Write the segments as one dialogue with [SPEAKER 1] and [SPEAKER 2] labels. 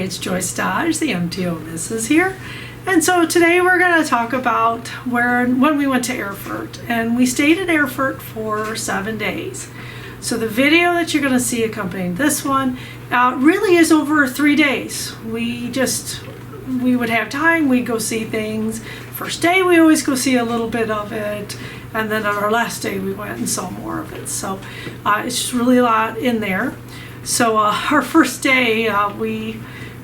[SPEAKER 1] it's Joyce Dodge, the MTO Mrs. here. And so today we're going to talk about when we went to Erfurt. And we stayed in Erfurt for 7 days. So the video that you're going to see accompanying this one really is over 3 days. We would have time, we'd go see things. First day we always go see a little bit of it. And then on our last day we went and saw more of it. So it's just really a lot in there. So our first day,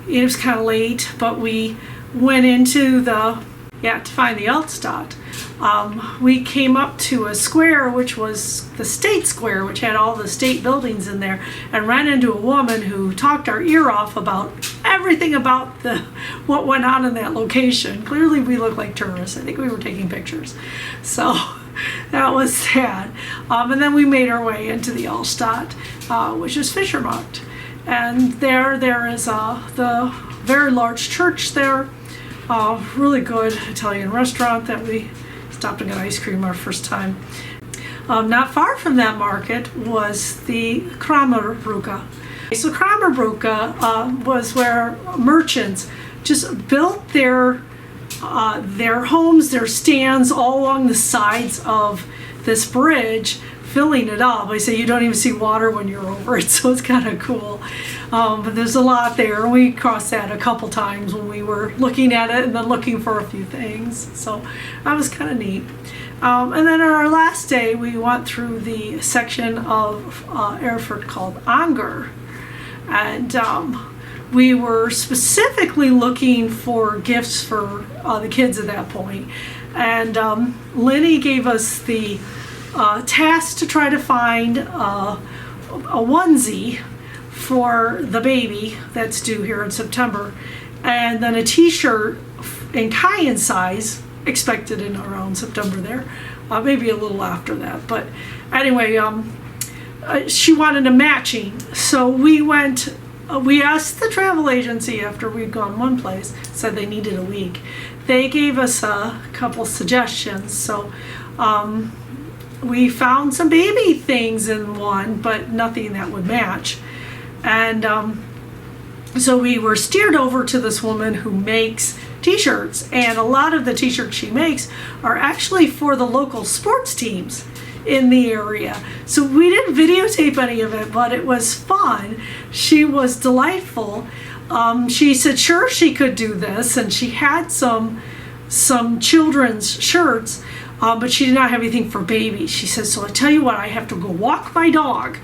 [SPEAKER 1] it was kind of late, but we went into to find the Altstadt. We came up to a square, which was the state square, which had all the state buildings in there, and ran into a woman who talked our ear off about everything about what went on in that location. Clearly we looked like tourists. I think we were taking pictures. So that was sad. And then we made our way into the Altstadt, which is Fischermarkt. And there is the very large church there. Really good Italian restaurant that we stopped and got ice cream our first time. Not far from that market was the Kramer. So Kramer was where merchants just built their homes, their stands all along the sides of this bridge, filling it up. I say you don't even see water when you're over it, so it's kind of cool. But there's a lot there. We crossed that a couple times when we were looking at it and then looking for a few things. So that was kind of neat. And then on our last day, we went through the section of Erfurt called Anger. And we were specifically looking for gifts for the kids at that point. And Lenny gave us the task to try to find a onesie for the baby that's due here in September, and then a t-shirt in Cayenne size expected in around September there, maybe a little after that. But anyway, she wanted a matching, so we asked the travel agency after we'd gone one place, said they needed a week. They gave us a couple suggestions, so we found some baby things in one, but nothing that would match. And so we were steered over to this woman who makes t-shirts, and a lot of the t-shirts she makes are actually for the local sports teams in the area. So we didn't videotape any of it, but it was fun. She was delightful. She said sure she could do this, and she had some children's shirts, but she did not have anything for babies. She says, so I tell you what, I have to go walk my dog,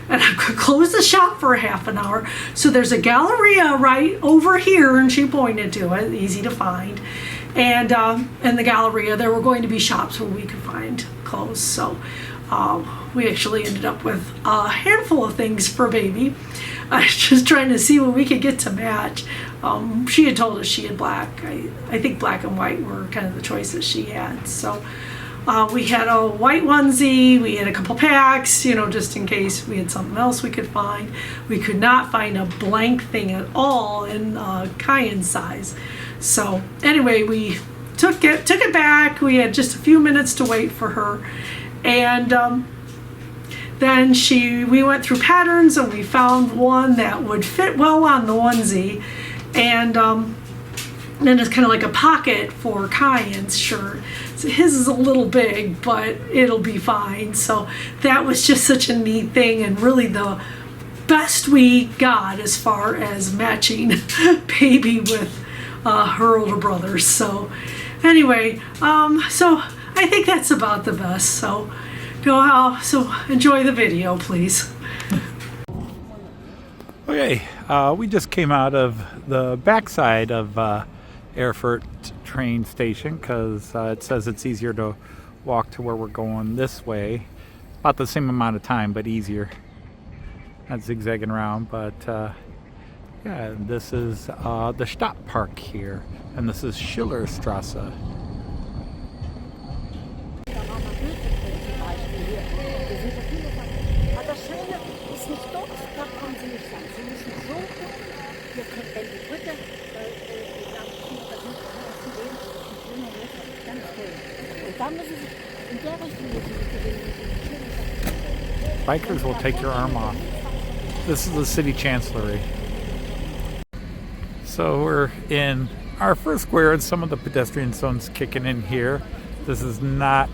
[SPEAKER 1] and I could close the shop for half an hour. So there's a Galleria right over here, and she pointed to it, easy to find. And in the Galleria, there were going to be shops where we could find clothes. So we actually ended up with a handful of things for baby. I was just trying to see what we could get to match. She had told us she had black. I think black and white were kind of the choices she had. So we had a white onesie, we had a couple packs, just in case we had something else we could find. We could not find a blank thing at all in Cayenne size. So anyway, we took it back. We had just a few minutes to wait for her. And then we went through patterns, and we found one that would fit well on the onesie. And then it's kind of like a pocket for Cayenne's shirt. So his is a little big, but it'll be fine. So that was just such a neat thing, and really the best we got as far as matching baby with her older brothers. So anyway, so I think that's about the best. So so enjoy the video, please.
[SPEAKER 2] Okay, we just came out of the backside of Erfurt train station because it says it's easier to walk to where we're going this way. About the same amount of time, but easier. Not zigzagging around, but yeah, this is the Stadtpark here, and this is Schillerstrasse. Bikers will take your arm off. This is the city chancellery. So we're in our first square and some of the pedestrian zones kicking in here. This is not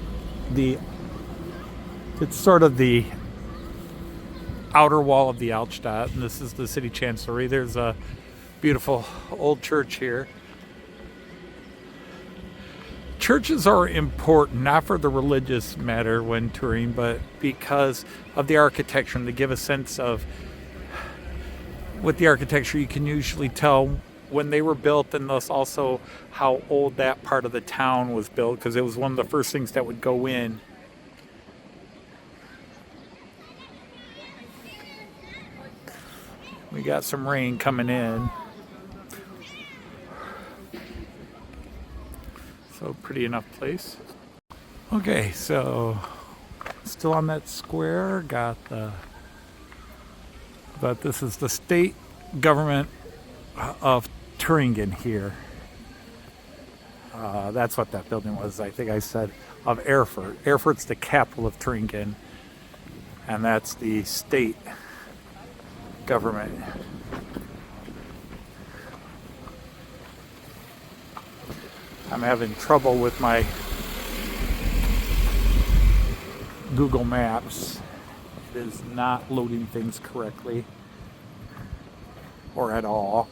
[SPEAKER 2] the, it's sort of the outer wall of the Altstadt, and this is the city chancellery. There's a beautiful old church here. Churches are important, not for the religious matter when touring, but because of the architecture, and to give a sense of, with the architecture, you can usually tell when they were built, and thus also how old that part of the town was built, because it was one of the first things that would go in. We got some rain coming in. So pretty enough place. Okay, so still on that square, but this is the state government of Thuringen here. That's what that building was, I think I said, of Erfurt. Erfurt's the capital of Thuringen, and that's the state government. I'm having trouble with my Google Maps. It is not loading things correctly or at all.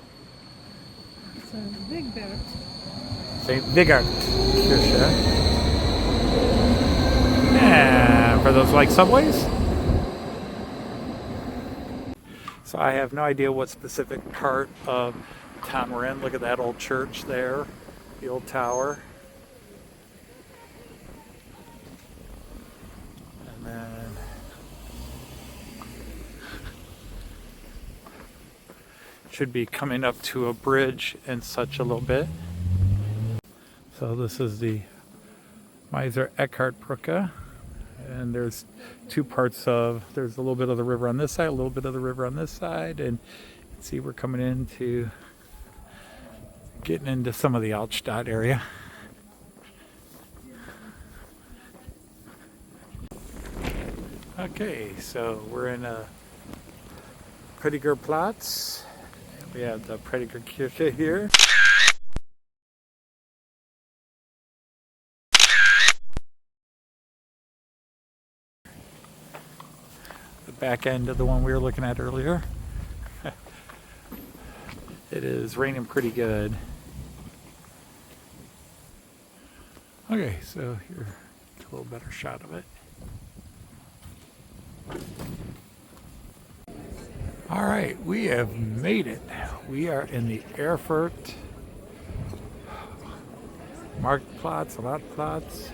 [SPEAKER 1] So Wigbert.
[SPEAKER 2] St. Wigert Kirche. And for those who like subways. So I have no idea what specific part of town we're in. Look at that old church there. The old tower. And then should be coming up to a bridge in such a little bit. So this is the Meiser Eckhart Brücke. And there's two parts of, there's a little bit of the river on this side, a little bit of the river on this side. And you can see we're coming into getting into some of the Altstadt area. Okay, so we're in a Prediger Platz. We have the Prediger Kirche here. The back end of the one we were looking at earlier. It is raining pretty good. Okay, so here, get a little better shot of it. All right, we have made it. We are in the Erfurt Marktplatz, Radplatz.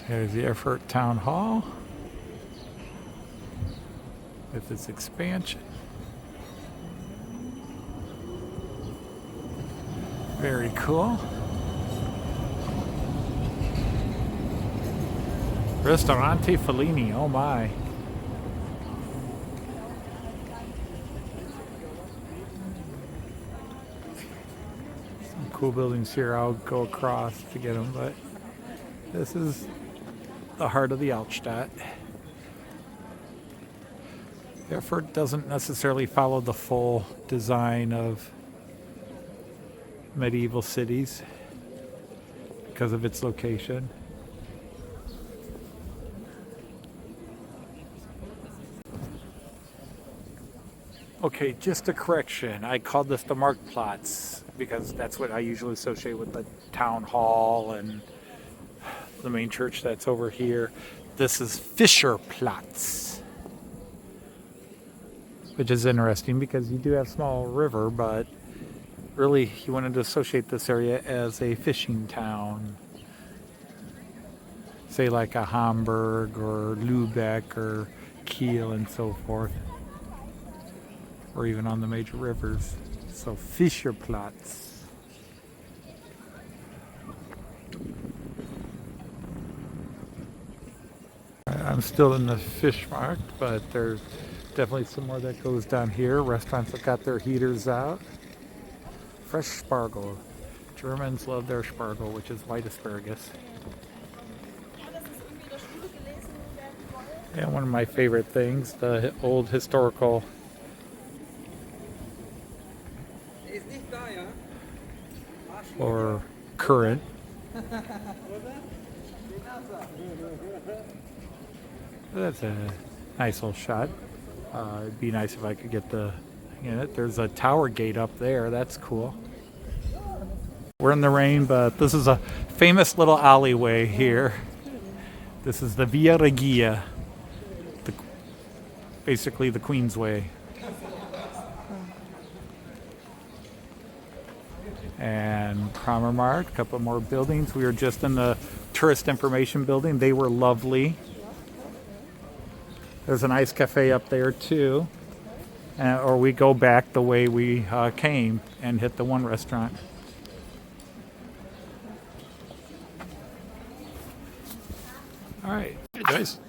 [SPEAKER 2] There's the Erfurt Town Hall with its expansion. Very cool. Ristorante Fellini, oh my. Some cool buildings here. I'll go across to get them, but this is the heart of the Altstadt. Erfurt doesn't necessarily follow the full design of medieval cities because of its location. Okay, just a correction. I called this the Marktplatz because that's what I usually associate with the town hall and the main church that's over here. This is Fischerplatz, which is interesting because you do have a small river, but really you wanted to associate this area as a fishing town. Say like a Hamburg or Lübeck or Kiel and so forth. Or even on the major rivers. So Fischerplatz. I'm still in the fish market, but there's definitely some more that goes down here. Restaurants have got their heaters out. Fresh spargel. Germans love their spargel, which is white asparagus. Yeah, one of my favorite things, the old historical or current. That's a nice little shot. It'd be nice if I could get the thing in it. There's a tower gate up there. That's cool. We're in the rain, but this is a famous little alleyway here. This is the Via Regia, basically the Queen's Way. And Kramer Mark, a couple more buildings. We were just in the tourist information building. They were lovely. There's a nice cafe up there too. Or we go back the way we came and hit the one restaurant. All right, hey Joyce.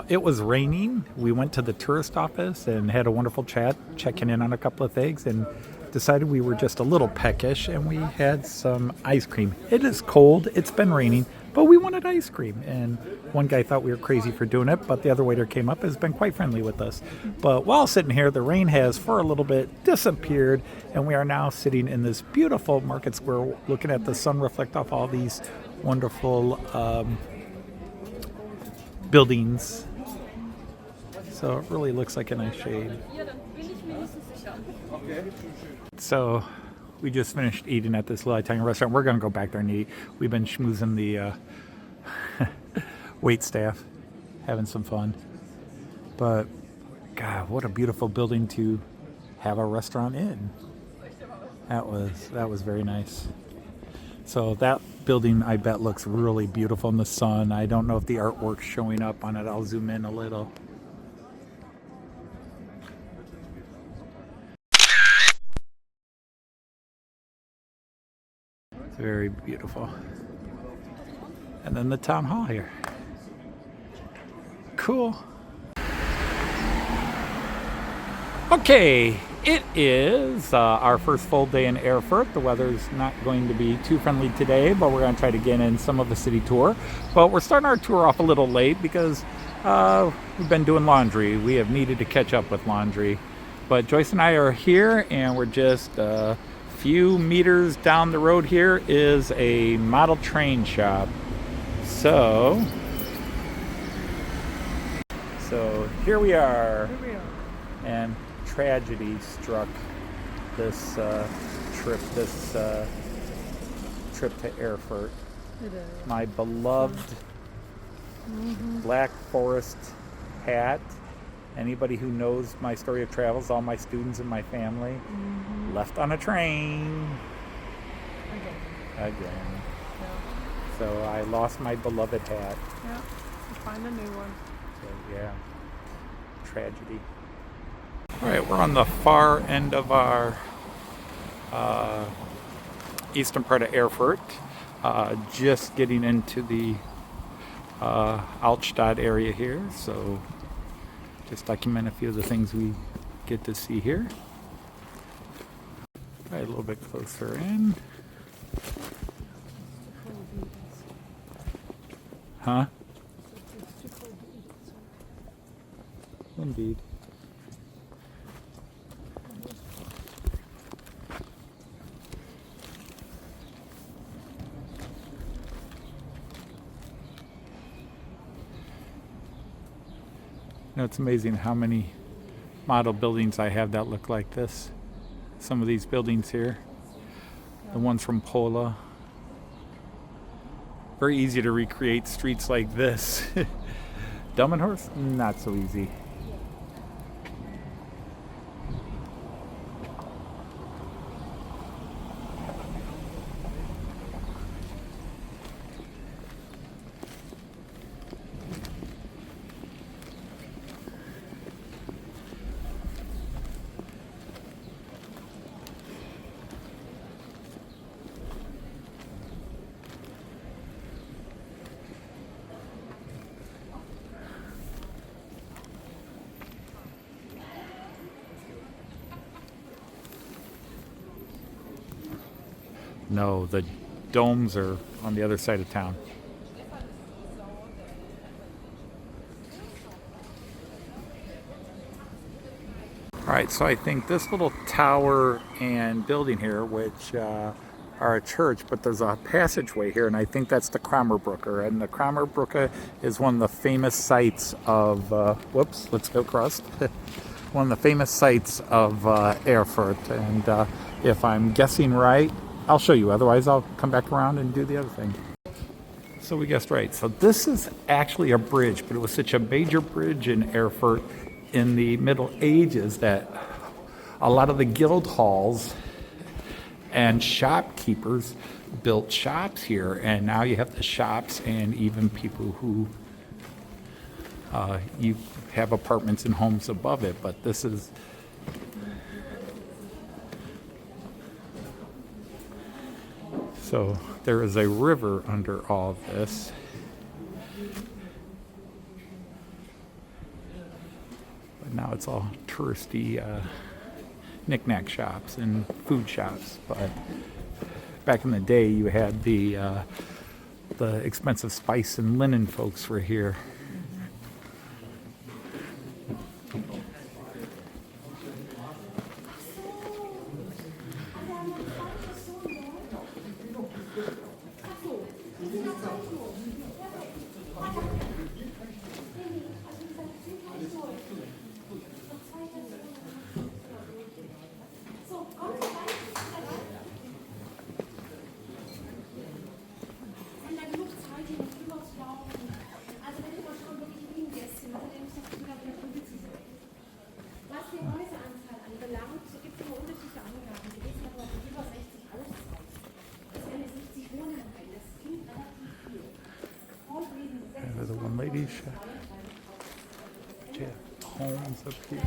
[SPEAKER 2] It was raining. We went to the tourist office and had a wonderful chat, checking in on a couple of things, and decided we were just a little peckish, and we had some ice cream. It is cold. It's been raining, but we wanted ice cream. And one guy thought we were crazy for doing it, but the other waiter came up and has been quite friendly with us. But while sitting here, the rain has for a little bit disappeared, and we are now sitting in this beautiful market square looking at the sun reflect off all these wonderful buildings. So it really looks like a nice shade. So we just finished eating at this little Italian restaurant. We're going to go back there and eat. We've been schmoozing the wait staff, having some fun. But God, what a beautiful building to have a restaurant in. That was very nice. So that building, I bet, looks really beautiful in the sun. I don't know if the artwork's showing up on it. I'll zoom in a little. It's very beautiful. And then the town hall here. Cool. Okay, it is our first full day in Erfurt. The weather's not going to be too friendly today, but we're going to try to get in some of the city tour. But we're starting our tour off a little late because we've been doing laundry. We have needed to catch up with laundry. But Joyce and I are here, and we're just a few meters down the road. Here is a model train shop. So here we are. And tragedy struck this trip to Erfurt.
[SPEAKER 1] It is.
[SPEAKER 2] My beloved Black Forest hat. Anybody who knows my story of travels, all my students and my family, left on a train. Again.
[SPEAKER 1] Yeah.
[SPEAKER 2] So I lost my beloved hat.
[SPEAKER 1] Yeah. We'll find a new one.
[SPEAKER 2] So yeah, tragedy. All right, we're on the far end of our eastern part of Erfurt, just getting into the Altstadt area here, so just document a few of the things we get to see here. All right, a little bit closer in. Huh? Indeed. You know, it's amazing how many model buildings I have that look like this. Some of these buildings here, the ones from Pola. Very easy to recreate streets like this. Dumb and Horse? Not so easy. No, the domes are on the other side of town. All right, so I think this little tower and building here, which are a church, but there's a passageway here, and I think that's the Kramer. And the Kramer is one of the famous sites of, whoops, let's go across. One of the famous sites of Erfurt. And if I'm guessing right, I'll show you. Otherwise, I'll come back around and do the other thing. So we guessed right. So this is actually a bridge, but it was such a major bridge in Erfurt in the Middle Ages that a lot of the guild halls and shopkeepers built shops here, and now you have the shops and even people who you have apartments and homes above it. But this is so there is a river under all of this. But now it's all touristy knick-knack shops and food shops. But back in the day, you had the expensive spice and linen folks were here. The one lady shop. Yeah, homes up here.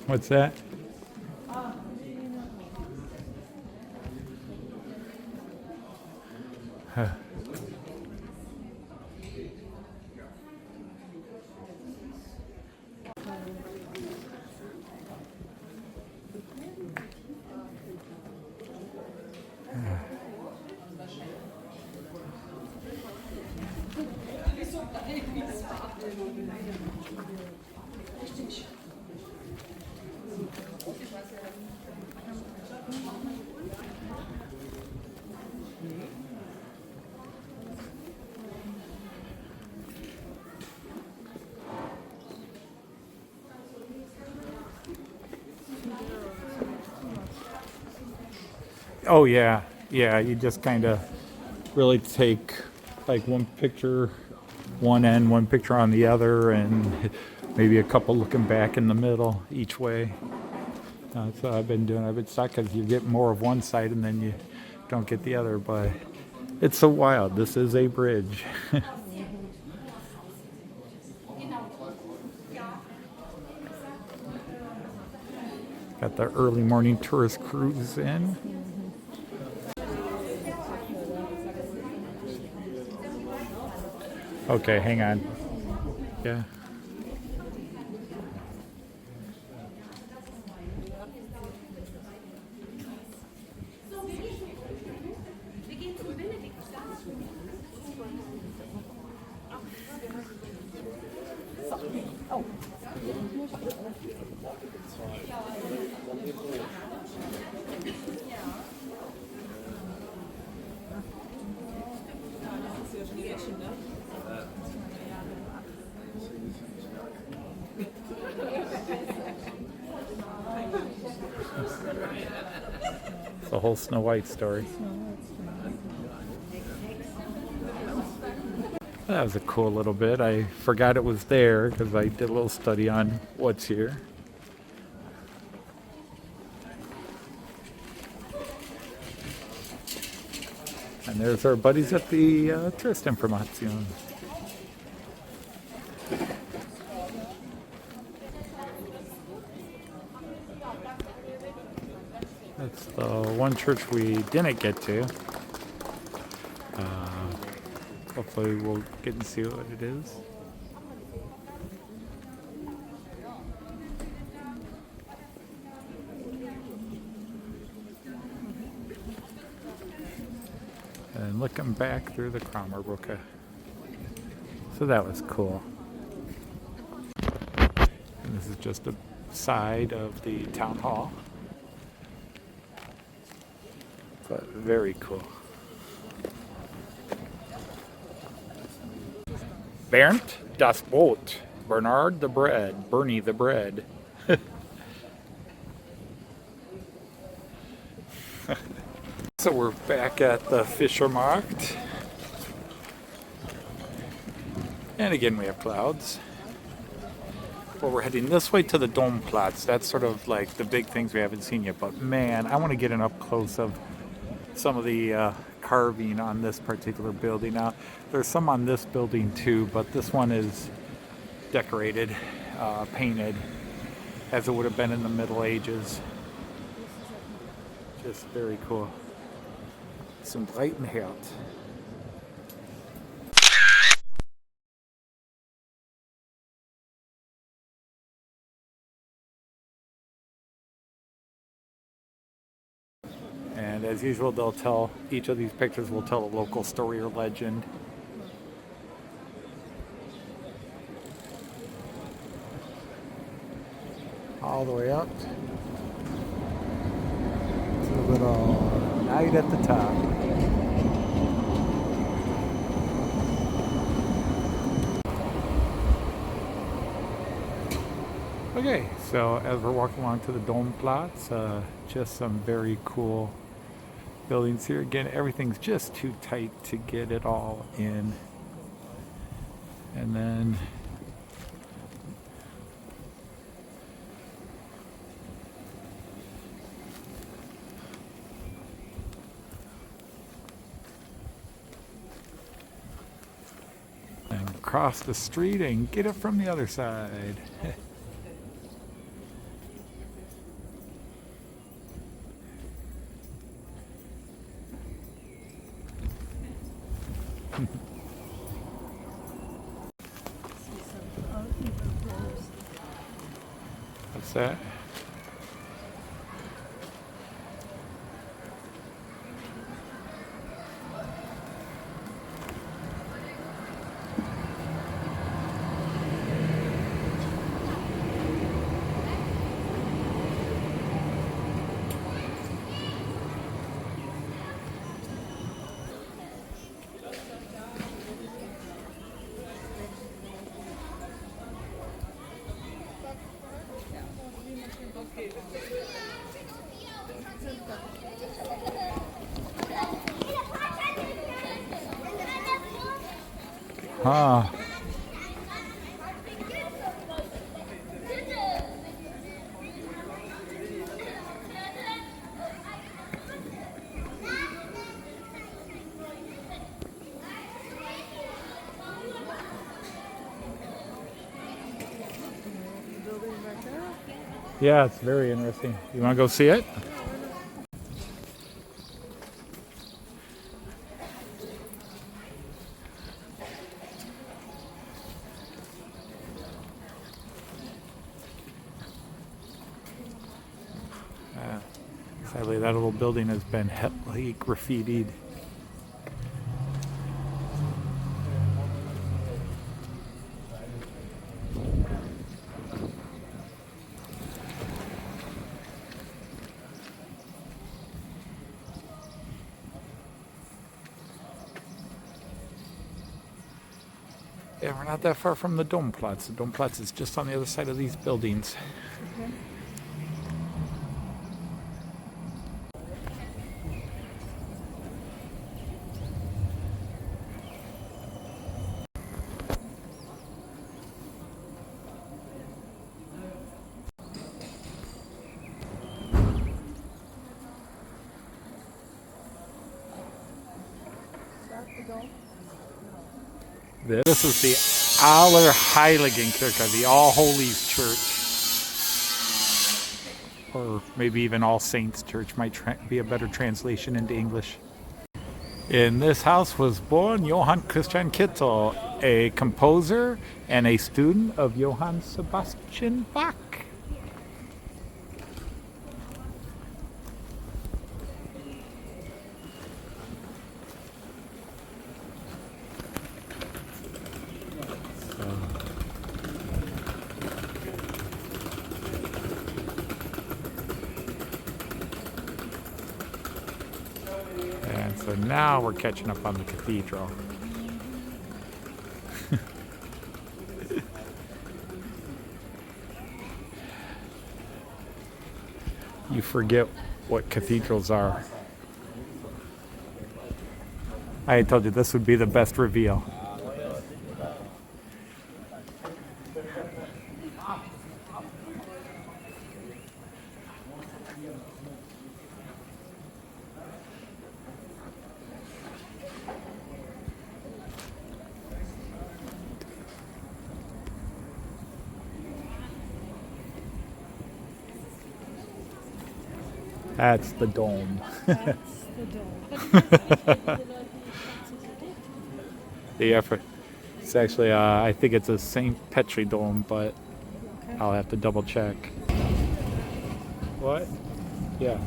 [SPEAKER 2] What's that? Oh yeah, yeah. You just kind of really take like one picture, one end, one picture on the other, and maybe a couple looking back in the middle each way. That's what I've been doing. I've been stuck because you get more of one side and then you don't get the other. But it's so wild. This is a bridge. Got the early morning tourist cruise in. Okay, hang on. Yeah. The whole Snow White story. That was a cool little bit. I forgot it was there because I did a little study on what's here. And there's our buddies at the Tourist Information. That's the one church we didn't get to. Hopefully we'll get and see what it is. And looking back through the Kramer. So that was cool. And this is just a side of the town hall. But very cool. Bernd das Brot. Bernard the bread. Bernie the bread. So we're back at the Fischermarkt. And again we have clouds. Well, we're heading this way to the Domplatz. That's sort of like the big things we haven't seen yet. But man, I want to get an up close of some of the carving on this particular building. Now, there's some on this building too, but this one is decorated, painted, as it would have been in the Middle Ages. Just very cool. Zum Breitenherd. And as usual, they'll tell, each of these pictures will tell a local story or legend. All the way up to the little night at the top. Okay, so as we're walking along to the Domplatz, just some very cool buildings here. Again, everything's just too tight to get it all in. And then cross the street and get it from the other side. What's that? Ah. Yeah, it's very interesting. You want to go see it? Sadly, that little building has been heavily graffitied. Yeah, we're not that far from the Domplatz. The Domplatz is just on the other side of these buildings.
[SPEAKER 1] Okay.
[SPEAKER 2] This is the Allerheiligenkirche, the All Holy's Church. or maybe even All Saints Church might be a better translation into English. In this house was born Johann Christian Kittel, a composer and a student of Johann Sebastian Bach. And so now we're catching up on the cathedral. You forget what cathedrals are. I told you this would be the best reveal. That's the dome.
[SPEAKER 3] That's the dome.
[SPEAKER 2] The Erfurt. It's actually, I think it's a St. Petri dome, but
[SPEAKER 3] Okay.
[SPEAKER 2] I'll have to double check. What? Yeah.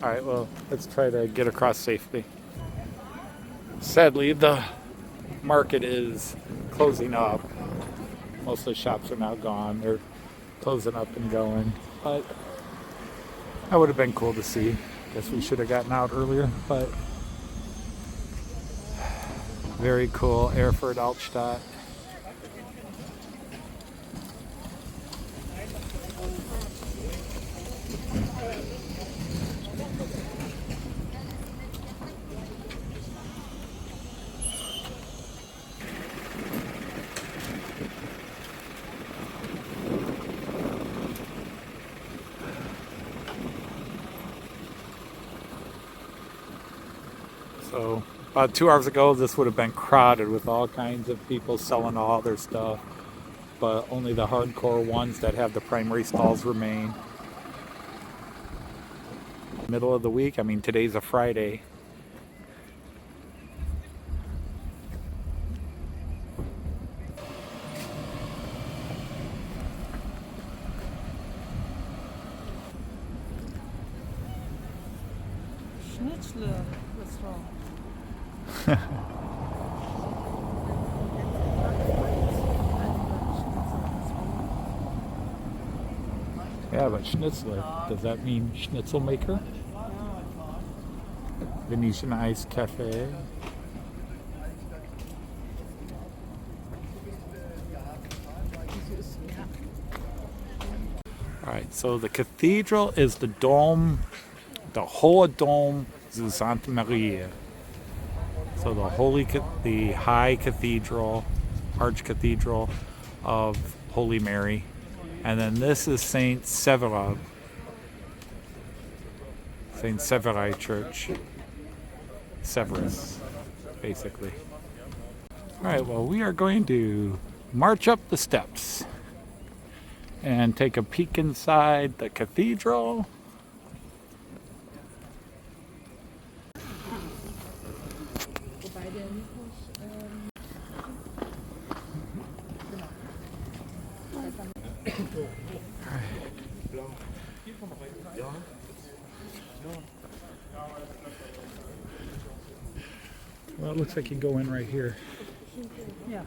[SPEAKER 2] All right, well, let's try to get across safely. Sadly, the market is closing up. Most of the shops are now gone. They're closing up and going. But that would have been cool to see. Guess we should have gotten out earlier, but very cool. Erfurt, Altstadt. So about 2 hours ago, this would have been crowded with all kinds of people selling all their stuff, but only the hardcore ones that have the primary stalls remain. Middle of the week, I mean, today's a Friday.
[SPEAKER 3] Schnitzel restaurant.
[SPEAKER 2] Yeah, but Schnitzler, does that mean schnitzel maker? Venetian Ice Cafe. Alright, so the cathedral is the dome, the Hohe Dom zu Santa Maria. So the high cathedral, archcathedral of Holy Mary. And then this is St. Severin Church. Severus, basically. Alright, well, we are going to march up the steps and take a peek inside the cathedral. Well, it looks like you go in right here.
[SPEAKER 3] Yeah.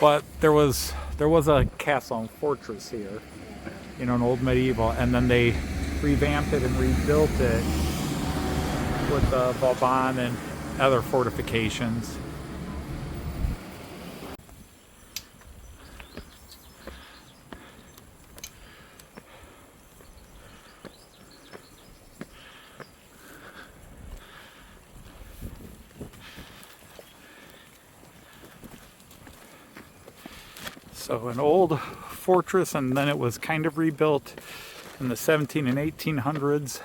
[SPEAKER 2] But there was a castle and fortress here, you know, an old medieval, and then they revamped it and rebuilt it with Vauban and other fortifications. So an old fortress, and then it was kind of rebuilt in the 17 and 1800s.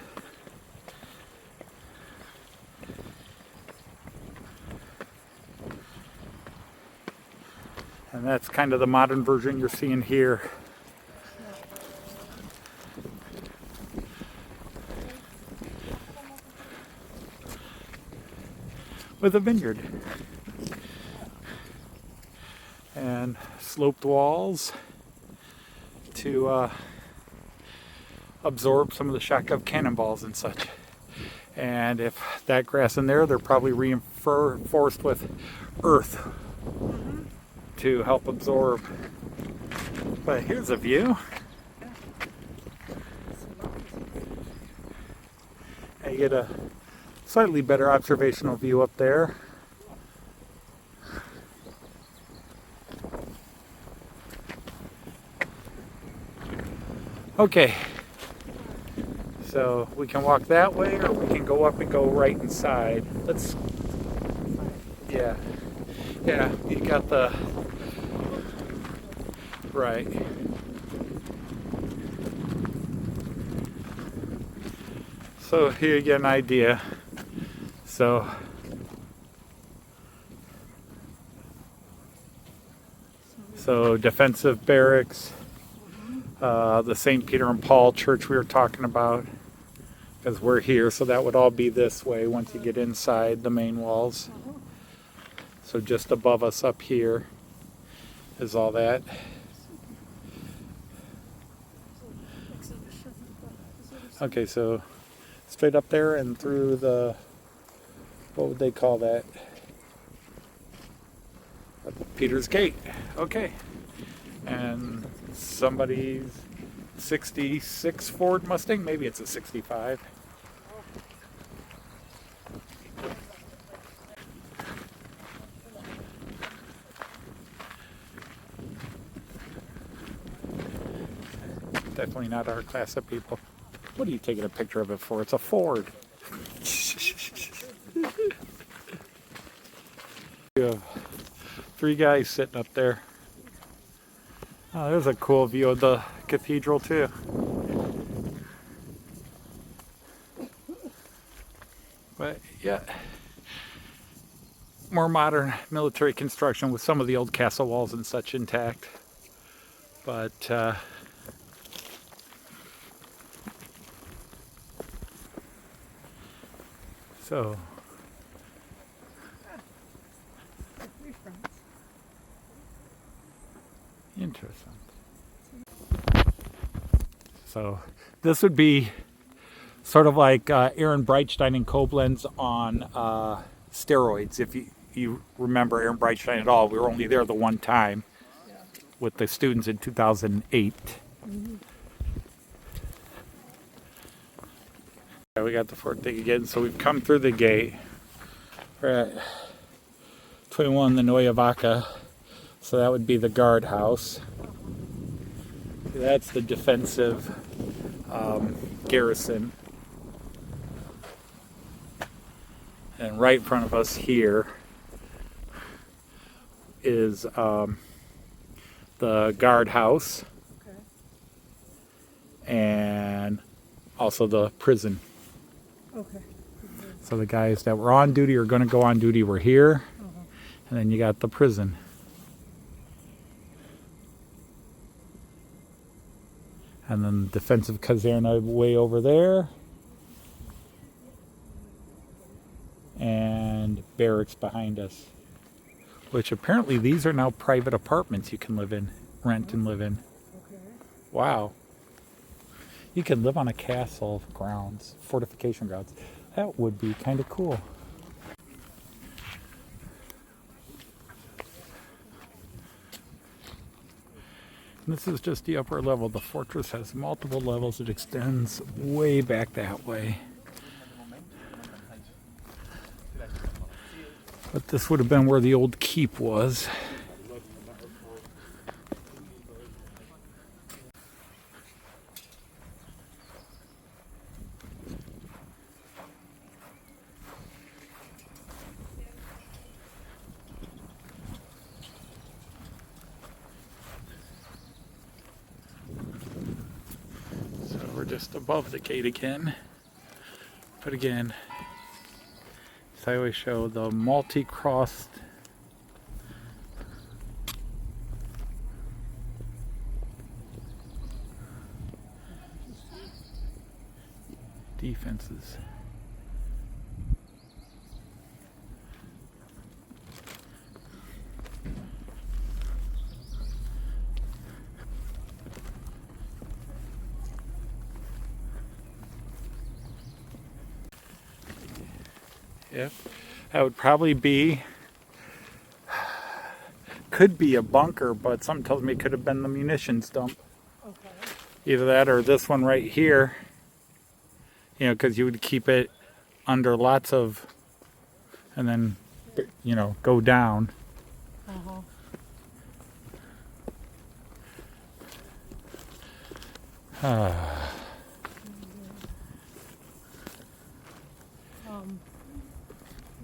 [SPEAKER 2] And that's kind of the modern version you're seeing here. With a vineyard. And sloped walls to absorb some of the shock of cannonballs and such. And if that grass in there, they're probably reinforced with earth to help absorb. But here's a view. And you get a slightly better observational view up there. Okay, so we can walk that way, or we can go up and go right inside. Yeah, you got the, right. So here you get an idea. So defensive barracks. The St. Peter and Paul Church we were talking about, because we're here, so that would all be this way once you get inside the main walls. So just above us up here is all that. Okay, so straight up there and through the, what would they call that? Peter's Gate. Okay. And somebody's 66 Ford Mustang, maybe it's a 65. Definitely not our class of people. What are you taking a picture of it for? It's a Ford. You have 3 guys sitting up there. Oh, there's a cool view of the cathedral too. But yeah, more modern military construction with some of the old castle walls and such intact. But so interesting. So this would be sort of like Aaron Breitstein and Koblenz on steroids. If you remember Aaron Breitstein at all, we were only there the one time with the students in 2008. Yeah, we got the fort thing again, so we've come through the gate. We're at 21 the Neue Vaca, so that would be the guardhouse. That's the defensive garrison. And right in front of us here is the guardhouse, and also the prison.
[SPEAKER 3] Okay.
[SPEAKER 2] So the guys that were on duty or going to go on duty were here, and then you got the prison. And then the defensive caserna way over there. And barracks behind us. Which apparently these are now private apartments you can live in, rent and live in.
[SPEAKER 3] Okay.
[SPEAKER 2] Wow. You could live on a castle grounds, fortification grounds. That would be kind of cool. This is just the upper level. The fortress has multiple levels. It extends way back that way. But this would have been where the old keep was. We're just above the gate again. But again, as I always show, the multi-crossed defenses. Yep, that would probably be, could be a bunker, but something tells me it could have been the munitions dump.
[SPEAKER 3] Okay.
[SPEAKER 2] Either that or this one right here, you know, because you would keep it under lots of, and then, you know, go down.
[SPEAKER 3] Uh-huh.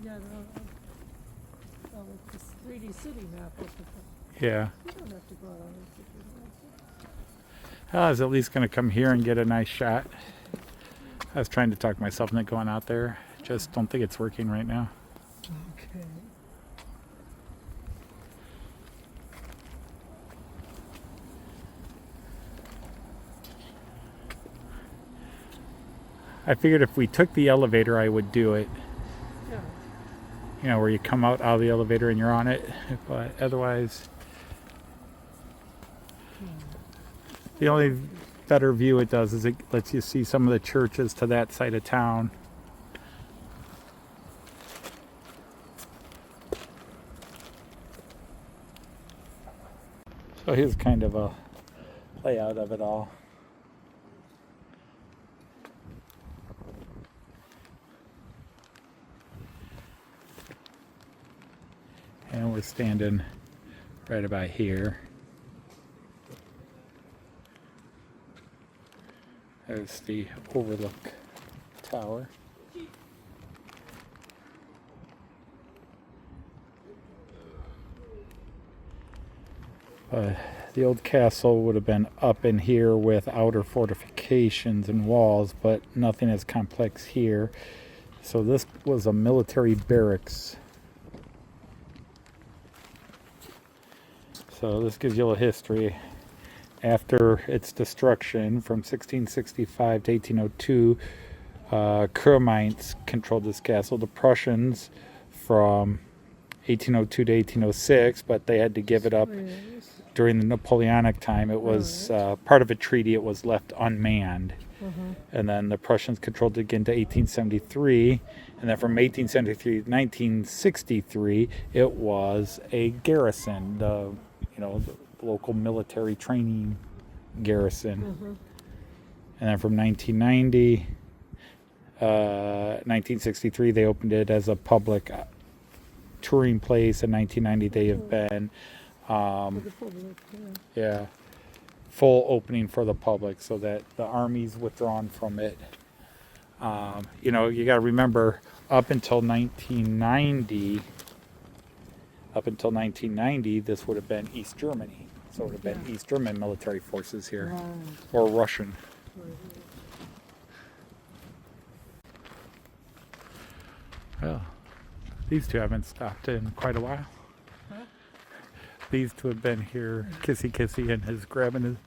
[SPEAKER 3] Yeah, this 3D city map was the
[SPEAKER 2] Yeah.
[SPEAKER 3] You don't have to go out on it if you don't want to.
[SPEAKER 2] I was at least going to come here and get a nice shot. I was trying to talk myself into going out there. Just don't think it's working right now.
[SPEAKER 3] Okay.
[SPEAKER 2] I figured if we took the elevator, I would do it.
[SPEAKER 3] Yeah.
[SPEAKER 2] You know, where you come out of the elevator and you're on it. But otherwise, the only better view it does is it lets you see some of the churches to that side of town. So here's kind of a layout of it all. And we're standing right about here. There's the overlook tower. The old castle would have been up in here with outer fortifications and walls, but nothing as complex here. So this was a military barracks. So this gives you a little history. After its destruction from 1665 to 1802, Kramer controlled this castle. The Prussians from 1802 to 1806, but they had to give it up during the Napoleonic time. It was part of a treaty. It was left unmanned. And then the Prussians controlled it again to 1873. And then from 1873 to 1963, it was a garrison. The local military training garrison. And then from 1990, 1963, they opened it as a public touring place. In 1990, they have been, full opening for the public, so that the army's withdrawn from it. You got to remember, up until 1990, this would have been East Germany. So it would have been East German military forces here, or Russian. Well, these two haven't stopped in quite a while. These two have been here, kissy and his grabbing his.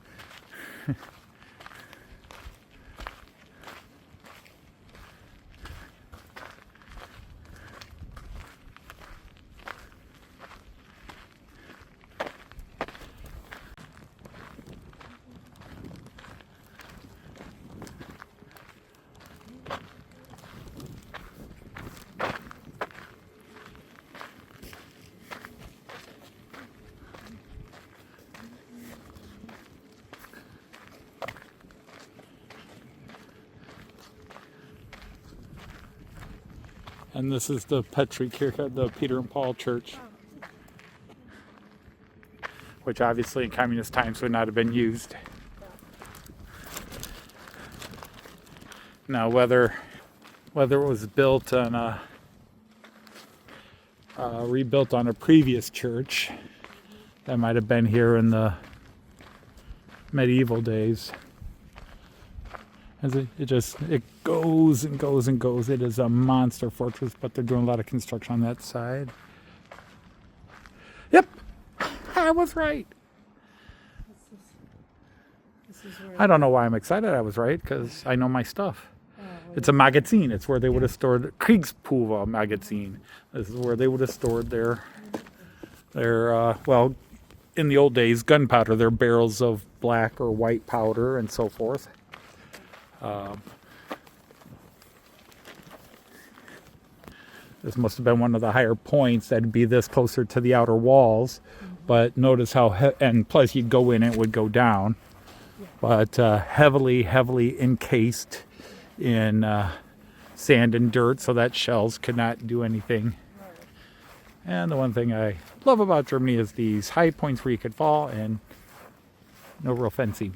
[SPEAKER 2] And this is the Petersberg, the Peter and Paul Church, which obviously in communist times would not have been used. Now, whether it was built on rebuilt on a previous church that might have been here in the medieval days. As it goes and goes and goes. It is a monster fortress, but they're doing a lot of construction on that side. Yep, I was right.
[SPEAKER 3] This is where
[SPEAKER 2] I don't know why I'm excited I was right, because I know my stuff. It's a magazine. It's where they would have stored Kriegspulver magazine. This is where they would have stored their well, in the old days, gunpowder, their barrels of black or white powder and so forth. This must have been one of the higher points. That'd be this closer to the outer walls. But notice how, and plus you'd go in, it would go down. But heavily encased in sand and dirt, so that shells could not do anything. And the one thing I love about Germany is these high points where you could fall and no real fencing.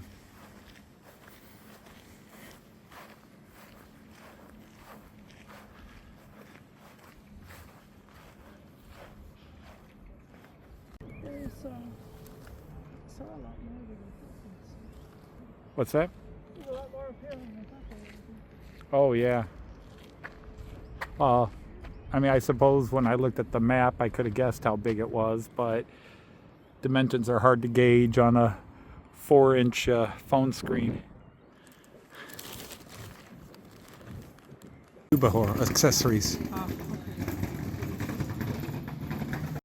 [SPEAKER 3] there's saw a lot more than I
[SPEAKER 2] What's that?
[SPEAKER 3] thought. There's a lot more up here than I thought there would be.
[SPEAKER 2] Oh, yeah. I mean, I suppose when I looked at the map, I could have guessed how big it was, but dimensions are hard to gauge on a 4-inch phone screen. Zubehör accessories.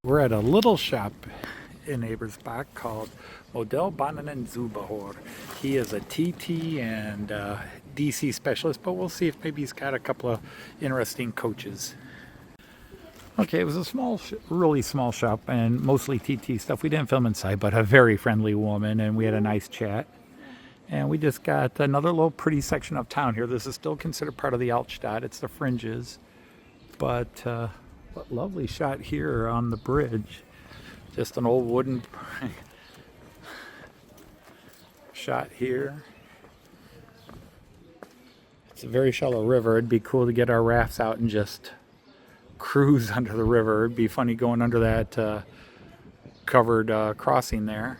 [SPEAKER 2] We're at a little shop in Ebersbach called Modell Bahnen and Zubehör. He is a TT and DC specialist, but we'll see if maybe he's got a couple of interesting coaches. Okay, it was a really small shop and mostly TT stuff. We didn't film inside, but a very friendly woman, and we had a nice chat. And we just got another little pretty section of town here. This is still considered part of the Altstadt. It's the fringes. But what lovely shot here on the bridge. Just an old wooden shot here. It's a very shallow river. It'd be cool to get our rafts out and just cruise under the river. It'd be funny going under that covered crossing there.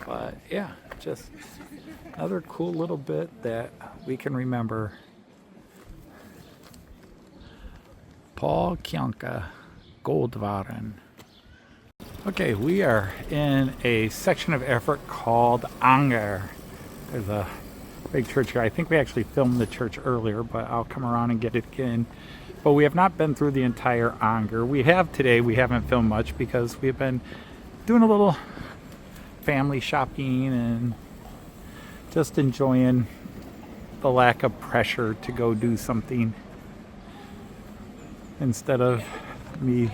[SPEAKER 2] But yeah, just another cool little bit that we can remember. Paul Kionka Goldwaren. Okay, we are in a section of Erfurt called Anger. There's a big church here. I think we actually filmed the church earlier, but I'll come around and get it again. But we have not been through the entire Anger. We have today. We haven't filmed much because we've been doing a little family shopping and just enjoying the lack of pressure to go do something instead of me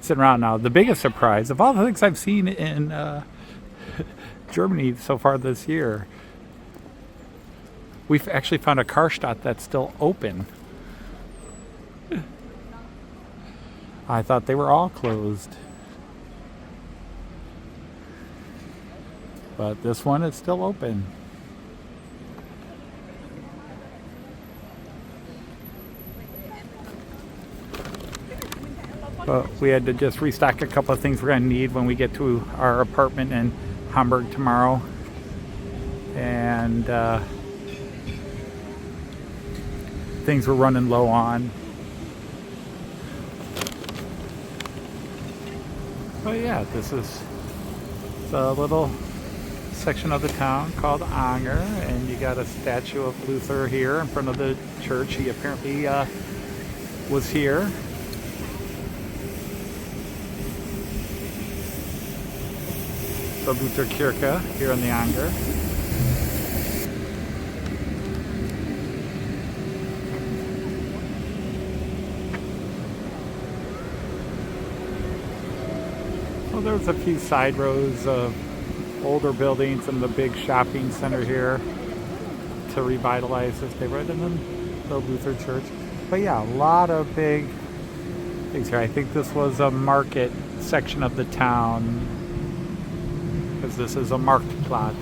[SPEAKER 2] sitting around. Now, the biggest surprise of all the things I've seen in Germany so far this year, we've actually found a Karstadt that's still open. I thought they were all closed. But this one is still open. But we had to just restock a couple of things we're going to need when we get to our apartment in Hamburg tomorrow. And things we're running low on. But yeah, this is a little section of the town called Anger, and you got a statue of Luther here in front of the church. He apparently was here. The Luther Kirche here in the Anger. Well, there's a few side rows of older buildings and the big shopping center here to revitalize this neighborhood, and then the Lutheran Church. But yeah, a lot of big things here. I think this was a market section of the town, because this is a Marktplatz.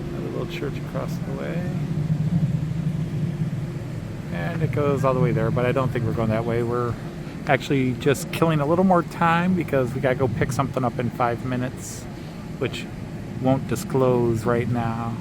[SPEAKER 2] Another little church across the way. And it goes all the way there, but I don't think we're going that way. We're actually just killing a little more time because we gotta go pick something up in 5 minutes, which won't disclose right now.